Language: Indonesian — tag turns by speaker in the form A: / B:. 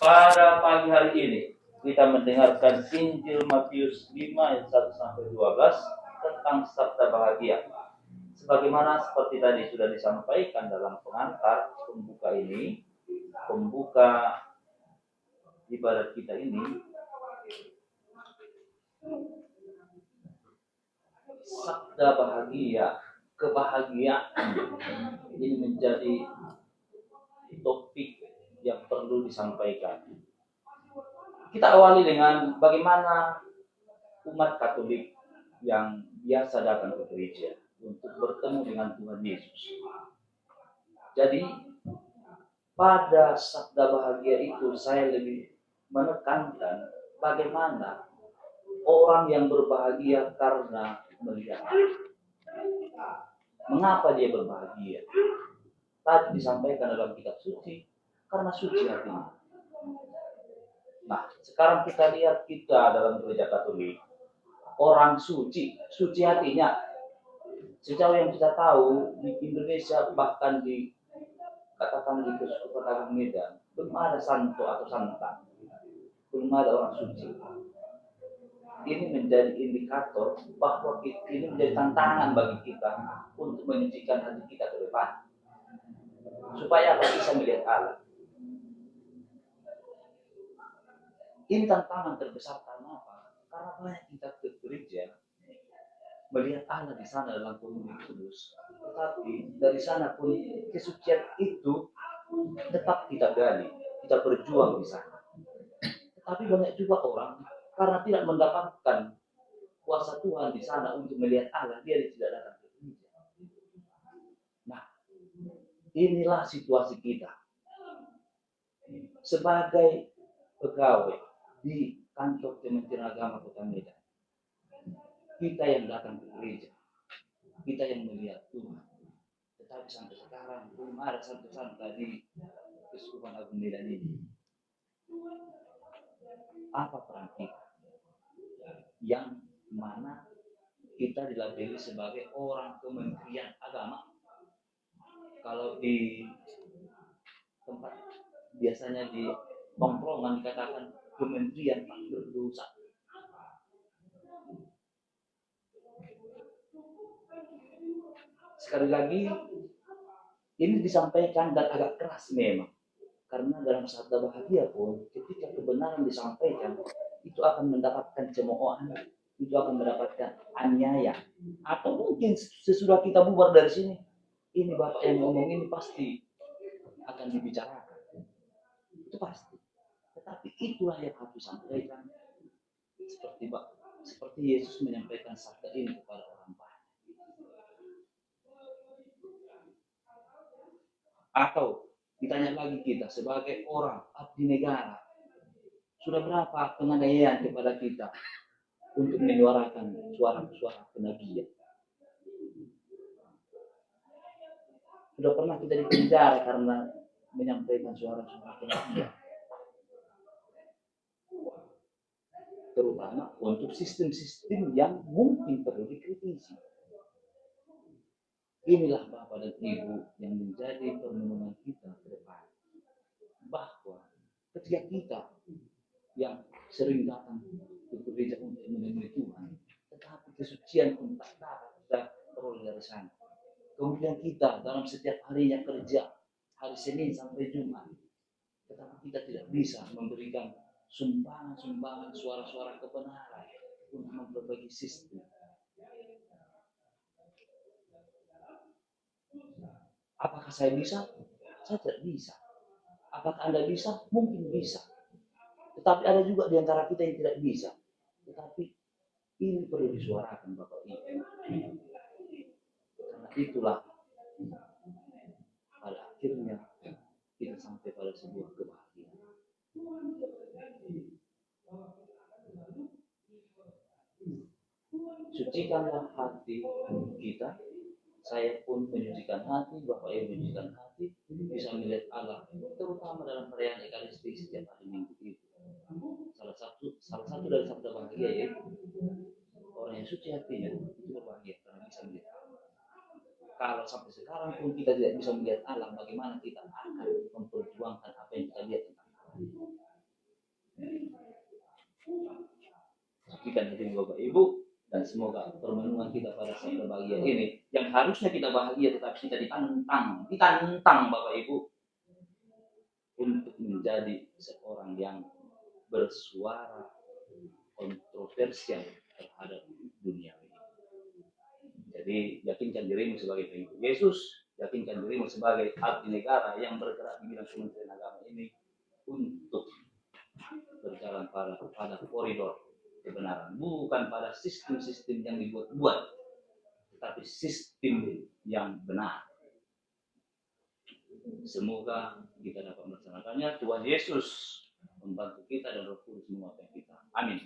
A: Pada pagi hari ini kita mendengarkan Injil Matius 5 ayat 1 sampai 12 tentang sabda bahagia. Sebagaimana seperti tadi sudah disampaikan dalam pengantar pembuka ibadat kita ini, sabda bahagia, kebahagiaan ini menjadi topik yang perlu disampaikan. Kita awali dengan bagaimana umat Katolik yang biasa datang ke gereja untuk bertemu dengan Tuhan Yesus. Jadi pada sabda bahagia itu saya lebih menekankan bagaimana orang yang berbahagia karena melihat Allah. Mengapa dia berbahagia? Tadi disampaikan dalam kitab suci, karena suci hatinya. Nah, sekarang kita lihat kita dalam gereja Katolik, orang suci hatinya. Sejauh yang kita tahu di Indonesia, bahkan di katakan di Keuskupan Agung Medan, belum ada santo atau santa, belum ada orang suci. Ini menjadi indikator bahwa ini menjadi tantangan bagi kita untuk menyucikan hati kita ke depan, supaya kita bisa melihat Allah. Ini tantangan terbesar karena apa? Karena banyak kita ke gereja melihat Allah di sana dalam komunitas kudus, tetapi dari sana pun kesucian itu tetap kita gali, kita berjuang di sana. Tetapi banyak juga orang karena tidak mendapatkan kuasa Tuhan di sana untuk melihat Allah, dia tidak datang ke gereja. Nah, inilah situasi kita sebagai pegawai di kantor Kementerian Agama Kota Medan. Kita yang datang ke gereja, kita yang melihat Tuhan. Tetapi sampai sekarang belum ada santo-santa di Keuskupan Agung Medan ini. Apa peran kita? Yang mana kita dilabeli sebagai orang Kementerian Agama. Kalau di tempat biasanya di tongkrongan dikatakan kementerian tak berdosa. Sekali lagi ini disampaikan dan agak keras memang, karena dalam sabda bahagia pun ketika kebenaran disampaikan itu akan mendapatkan cemoohan, itu akan mendapatkan aniaya, atau mungkin sesudah kita bubar dari sini, ini bapak yang ngomong ini pasti akan dibicarakan, itu pasti. Tetapi itulah yang harus disampaikan, seperti Yesus menyampaikan sabda ini kepada orang banyak. Atau ditanya lagi kita sebagai orang abdi negara, sudah berapa penganiayaan kepada kita untuk menyuarakan suara-suara kenabian? Sudah pernah kita dipenjara karena menyampaikan suara-suara kenabian? Terutama untuk sistem-sistem yang mungkin perlu dikritisi. Inilah Bapak dan Ibu yang menjadi permenungan kita ke depan. Bahwa ketika kita yang sering datang ke gereja untuk menemui Tuhan, tetapi kesucian pun tak dapat kita peroleh dari sana. Kemudian kita dalam setiap harinya kerja, hari Senin sampai Jumat, tetapi kita tidak bisa memberikan sumbangan-sumbangan suara-suara kebenaran untuk memperbaiki sistem. Apakah saya bisa? Saya tidak bisa. Apakah Anda bisa? Mungkin bisa. Tetapi ada juga di antara kita yang tidak bisa. Tetapi ini perlu disuarakan Bapak Ibu. Karena itulah pada akhirnya kita sampai pada sebuah kebahagiaan. Sucikanlah hati kita. Saya pun menyucikan hati, Bapak Ibu menyucikan hati, bisa melihat Allah, terutama dalam perayaan Ekaristi setiap hari Minggu itu. Salah satu dari sabda bahagia yaitu orang yang suci hatinya itu berbahagia karena bisa melihat Allah. Kalau sampai sekarang pun kita tidak bisa melihat Allah, bagaimana kita akan memperjuangkan apa yang kita lihat tentang Allah? Sucikan hati Bapak Ibu, dan semoga permenungan kita pada saat berbahagia ini, yang harusnya kita bahagia tetapi kita ditantang Bapak Ibu untuk menjadi seorang yang bersuara kontroversial terhadap dunia ini. Jadi yakinkan dirimu sebagai pengikut Yesus, yakinkan dirimu sebagai abdi negara yang bergerak di bidang Kementerian Agama ini untuk berjalan pada koridor kebenaran, bukan pada sistem-sistem yang dibuat-buat, tetapi sistem yang benar. Semoga kita dapat melaksanakannya. Tuhan Yesus membantu kita dan Roh Kudus menguatkan kita. Amin.